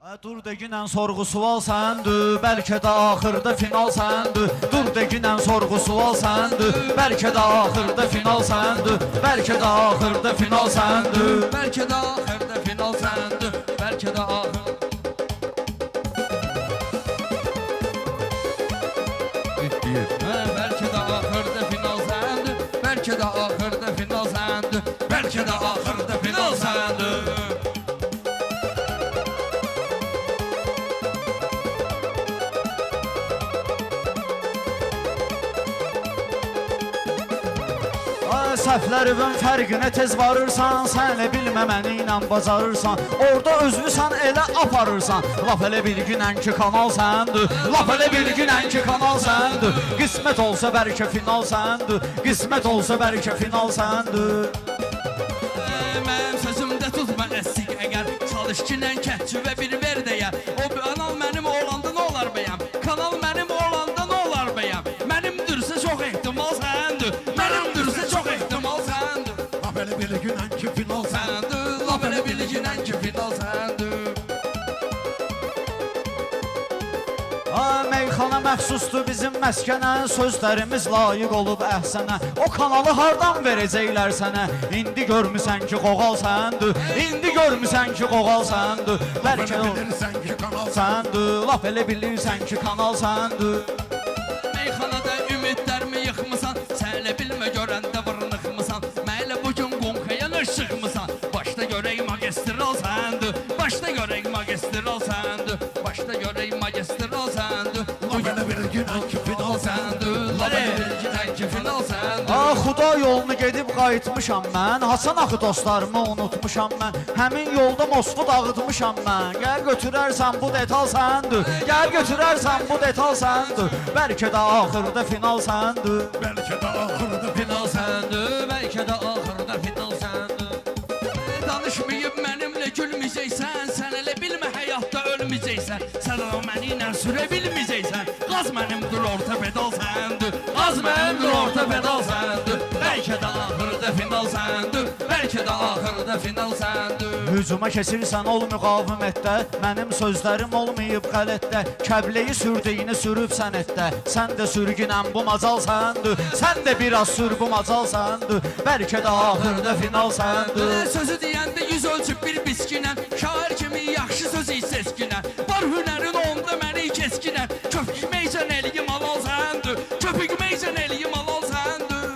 Dur deginən sorğu sual səndir, bəlkə də axırda final səndir. Dur deginən sorğu sual səndir, bəlkə də axırda final səndir. Bəlkə də axırda final səndir. Bəlkə də axırda final səndir. Bəlkə də axırda Bəlkə də axırda final səndir. Bəlkə də axırda final səndir. Bəlkə də axırda final səndir. Səhvlərimin fərqinə tez varırsan, sən bilməməni ilə bacarırsan. Orada özünüsən elə aparırsan. Laf elə bilginən ki kanal səndir. Laf elə bilginən ki kanal səndir. Qismət olsa bəlkə final səndir. Qismət olsa bəlkə final səndir. Mənim sözümdə tutma əsik əgər. Çalış ki nən kətçi və bir ver deyə. O kanal mənim olanda nə olar bəyəm? Kanal mənim olanda nə olar bəyəm? Mənimdirsə çox ehtimal səndir. Mənimdirsə çox ehtimal səndir. Laf elə bilginən ki final Səndir, laf elə bilginən ki final səndir. Meyxana məxsusdur bizim məskənə, sözlərimiz layiq olub əhsənə. O kanalı hardan verəcəklər sənə? İndi görmüsən ki qoğal səndir. İndi görmüsən ki qoğal səndir. Bəlkə bilirsən ki kanal səndir. Laf elə bilirsən ki kanal səndir. Meyxanada ümidlərimi yıxmısan, sən elə bilmə görəndə vırnıxmısan. Mənlə bugün qonxaya çıxmısan. Başda görək magistral səndir. Başda görək magistral səndir. Başda görək magistral səndir. Laf elə bilginən ki final Səndir, laf elə bilginən ki final səndir. Xuda yolunu gedib qayıtmışam mən. Hasan axı dostlarımı unutmuşam mən. Həmin yolda Moskva dağıtmışam mən. Gəl götürərsən bu detal səndir. Gəl götürərsən bu detal səndir. Bəlkə də axırda final səndir. Bəlkə də axırda Final səndir, bəlkə də axırda final səndir. Danışmayıb mənimlə gülməyəcəksən. Sən elə bilmə həyatda ölməyəcəksən. Sən o məni ilə sürə bilməyəcəksən. Qaz mənimdir orta pedal səndir. Qaz mənimdir orta pedal səndir. Bəlkə də axırda final səndir. Bəlkə də axırda final səndir. Hücuma keçirsən ol müqavimətdə. Mənim sözlərim olmayıb qələtdə. Kəbleyi sürdüyünü sürüb sənətdə. Sən də sürgünən bu macal səndir. Sən də biraz sür bu macal səndir. Bəlkə də axırda final səndir. Sözü deyəndə yüz ölçüb bir biskinə. Şair kimi yaxşı söz seskinə. Var hünərin onda məni keskinə. Köpükməysən eliyim alal səndir. Köpükməysən eliyim alal səndir.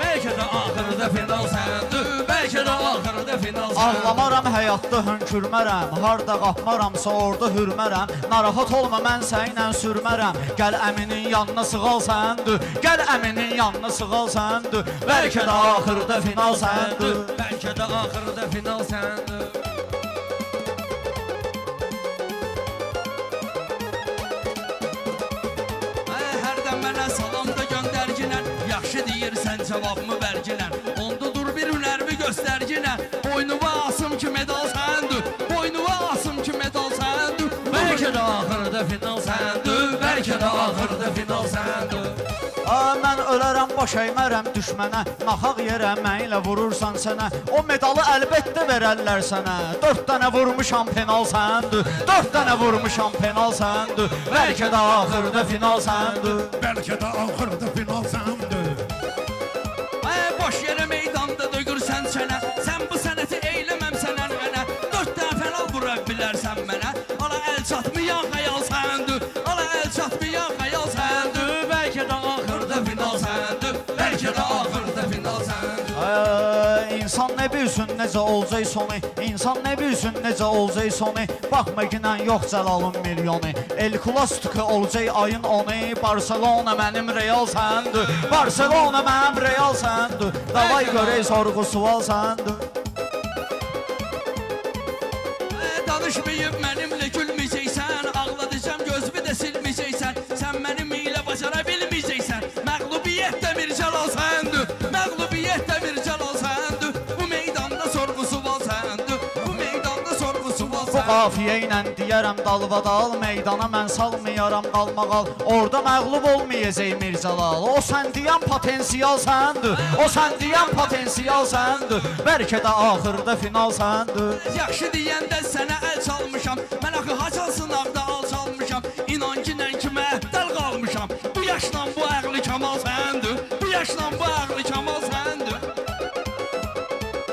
Bəlkə də axırda final səndir. Bəlkə də axırda final səndir. Ağlamaram həyatda hönkürmərəm. Harda qapmaramsa orada hürmərəm. Narahat olma mən sənlə sürmərəm. Gəl əminin yanına sığal səndir. Gəl əminin yanına sığal səndir. Bəlkə də axırda final səndir. Bəlkə də axırda final səndir. Hərdən mənə salam da göndərginən. Yaxşı deyirsən cavabımı verginən. Onda dur bir hünərimi göstərginən. Boynuva asım ki medal səndir. Boynuva asım ki medal səndir. Bəlkə də axırda final səndir. Bəlkə də axırda final səndir. Mən ölərəm, baş əymərəm düşmənə. Naxaq yerə mənlə vurursan sənə. O medalı əlbəttə verərlər sənə. 4 dənə vurmuşam penal səndir. 4 dənə vurmuşam penal səndir. Bəlkə də axırda final səndir. Bəlkə də axırda final səndir. Boş yerə meydanda dögürsən çənə. Sən bu sənəti eyləməm sənə mənə. 4 dənə penal vura bilərsən mənə. Ala əl çatmayan xəyal səndir. Ala əl çatmayan xəyal səndir. Bəlkə də axırda final səndir. Bəlkə də axırda final səndir. İnsan nə bilsin necə olacaq sonu. İnsan nə bilsin necə olacaq sonu. Baxma ginən yox Cəlalın milyonu. El Clasico olacaq ayın 10'u. Barcelona mənim Real səndir. Barcelona mənim Real səndir. Davay görək sorğu sual səndir. Danışmayıb mənimlə gülməyəcəksən. Ağladacam gözümü də silməyəcəksən. Sən mənim ilə bacara bilməyəcəksən. Məğlubiyyət də bir cəlal səndir. Məğlubiyyət də bir cəlal səndir. Bu meydanda sorğu sual səndir. Bu meydanda sorğu sual Bu səndir. qafiyə ilə deyərəm dalvadal. Meydana mən salmayaram qalmaqal. Orada məğlub olmayacaq Mirzəlal. O sən deyən potensial səndir. O sən deyən potensial səndir. Bəlkə də axırda final səndir. Yaxşı deyəndə sənə əl çalma. yaşla bu ağlı kamal səndir.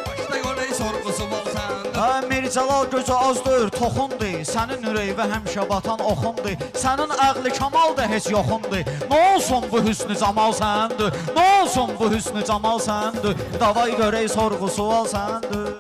Başda görək sorğusu bol səndir. Mircəlal gözü azdır, toxundur. Sənin ürəyivə həmişə batan oxundur. Sənin əqli kamal da heç yoxundur. Nə olsun bu hüsnü camal səndir? Nə olsun bu hüsnü camal səndir? Davay görək sorğusu al səndir.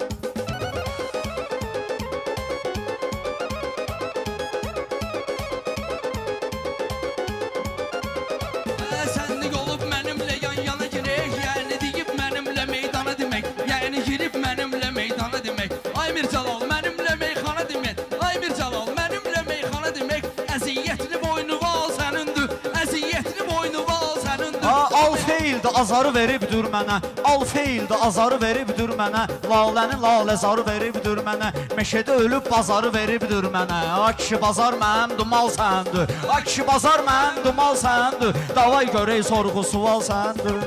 Sənlik olub mənimlə yan-yana girək, yəni deyib mənimlə meydana demək, yəni girib mənimlə meydana demək. Ay Mircəlal, mənimlə meyxana demək. Ay Mircəlal, mənimlə meyxana demək. Əziyyətli boynuva al sənindir. Əziyyətli boynuva al sənindir. Al feildə azarı veribdir mənə. Al feildə azarı veribdir mənə. Laləni laləzarı veribdir mənə. Meşədə ölüb bazarı veribdir mənə. Ay kişi bazar mənim dumal səndir. Ay kişi bazar mənim dumal səndir. Davay görək sorğusu al səndir.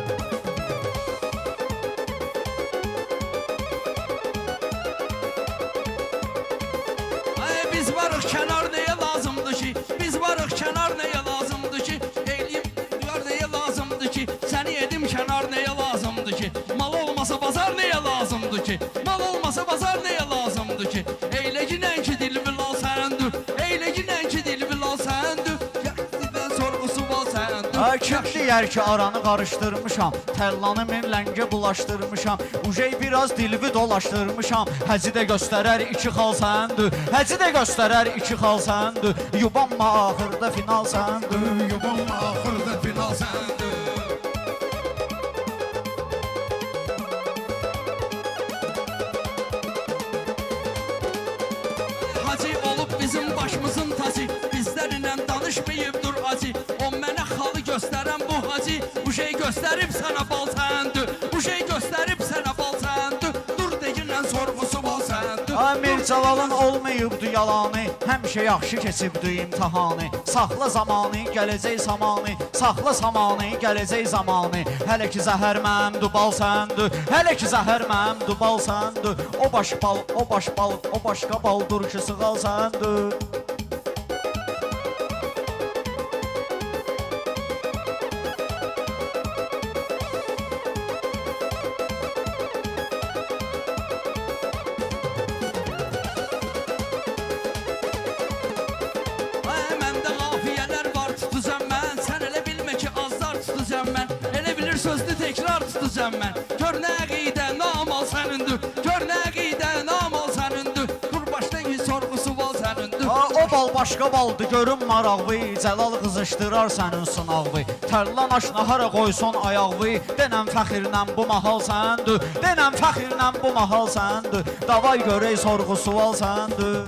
Biz varıq kənar nəyə lazımdır ki? Biz varıq kənar nəyə lazımdır ki? Eyliyim duyar nəyə lazımdır ki? Səni edim kənar nəyə lazımdır ki? Mal olmasa bazar nəyə lazımdır ki? Mal olmasa bazar nəyə lazımdır ki? Eylə ginən ki dilbil al səndir. Eylə ginən ki dilbil al səndir. Yaxşıdan sorğusu var səndir. Kim deyər ki aranı qarışdırmışam, tərlanı min ləngə bulaşdırmışam, ujey biraz dilvi dolaşdırmışam, həci də göstərər iki xal səndir, həci də göstərər iki xal səndir, yubanma axırda final səndir. Yubanma axırda final səndir. Hacı olub bizim başımızın tacı, bizlərlə danışmayıbdır acı. O mənə xalı göstərən bu hacı, bu şey göstərib sənə bal səndir. Bu şey göstərib sənə bal səndir. Dur deginən sorğusu bal səndir. Mircəlalın olmayıbdı yalanı, həmişə yaxşı keçibdi imtihanı. Saxla zamanı, gələcək zamanı, saxla zamanı, gələcək zamanı. Hələ ki zəhər məmdu bal səndir, hələ ki zəhər məmdu bal səndir. O baş bal, o baş bal, o başqa baldır ki sığal səndir. Məndə qafiyələr var tutacam mən. Sən elə bilmə ki azlar tutacam mən. Elə bilir sözlü təkrar tutacam mən. Gör nə əqidə namal sənindir. Gör nə əqidə namal sənindir. Dur başdan ki sorğusu var sənindir. O bal başqa baldı, görün maraqvı, Cəlal qızışdırar sənin sınavı. Tərlan aşına hara qoysun ayaqvı, denən fəxirlə bu mahal səndir, denən fəxirlə bu mahal səndir. Davay görək sorğusu al səndir.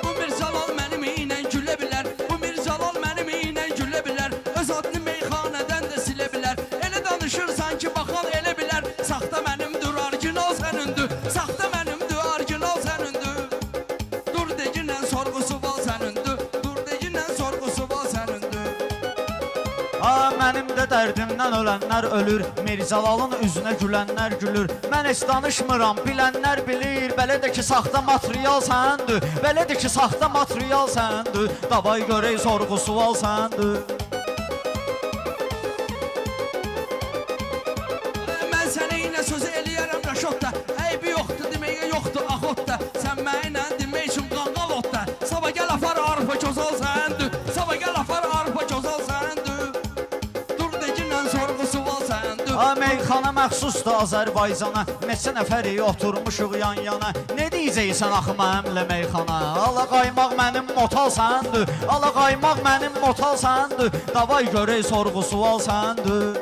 Bu Mircəlal mənim ilə gülə bilər. Bu Mircəlal mənim ilə gülə bilər. Öz adını meyxanədən də silə bilər. Elə danışırsan ki baxal elə bilər. Saxta mənimdir, orijinal sənindir. Saxta mənimdir, orijinal sənindir. Dur deginən sorğusu var sənindir. Dur deginən sorğusu var sənindir. Mənim də dərdimdən ölənlər ölür, Mircəlalın üzünə gülənlər gülür. Mən heç danışmıram, bilənlər bilir, belədir ki saxta material səndir, belədir ki saxta material səndir. Davay görək sorğusu al səndir. Mən sənə ilə söz eləyərəm Raşotda. Eybi yoxdur deməyə yoxdur axotda. Sən mənlə demək üçün qanqal otda. Sabah gəl afar arpa közal səndir. Sabah gəl afar arpa közal səndir. Dur deginən sorğusu var səndir. Meyxana məxsusdur Azərbaycana, neçə nəfəri oturmuşuq yan yana. Ne deyəcəksən axı mənimlə meyxana? Ala qaymaq mənim motal səndir, ala qaymaq mənim motal səndir. Davay görək sorğusu al səndir.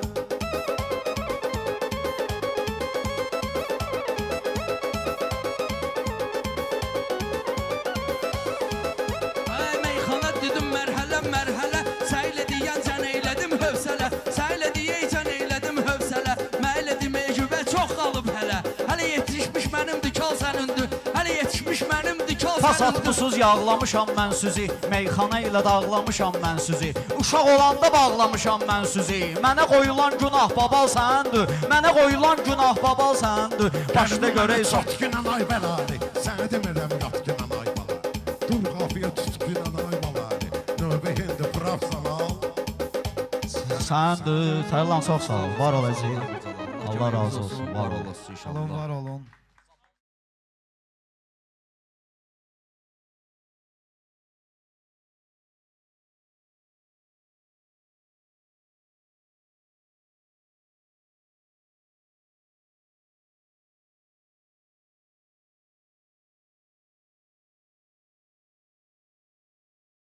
Meyxana dedim mərhələ mərhələ. Səylə deyən sən eylədim hövsələ. Səylə deyəcən eylədim hövsələ. Məylə deməyə güvə çox qalıb hələ. Hələ yetişmiş mənimdir kal sənindir. Hələ yetişmiş mənimdir kal sənindir. Fasatqusuz yağlamışam mən sizi, meyxana ilə dağlamışam mən sizi. Uşaq olanda bağlamışam mən sizi. Mənə qoyulan günah babal səndir, mənə qoyulan günah babal səndir. Başda görək Çat günən ay bəlalı, sənə demirəm yat günən ay bala. Dur qafiyə tut günən ay bala. Növbə hindi bırak sana al. səndir. Tərlan çox sağ ol, var ol əziz. Allah razı olsun, var ol. Olun, var olun.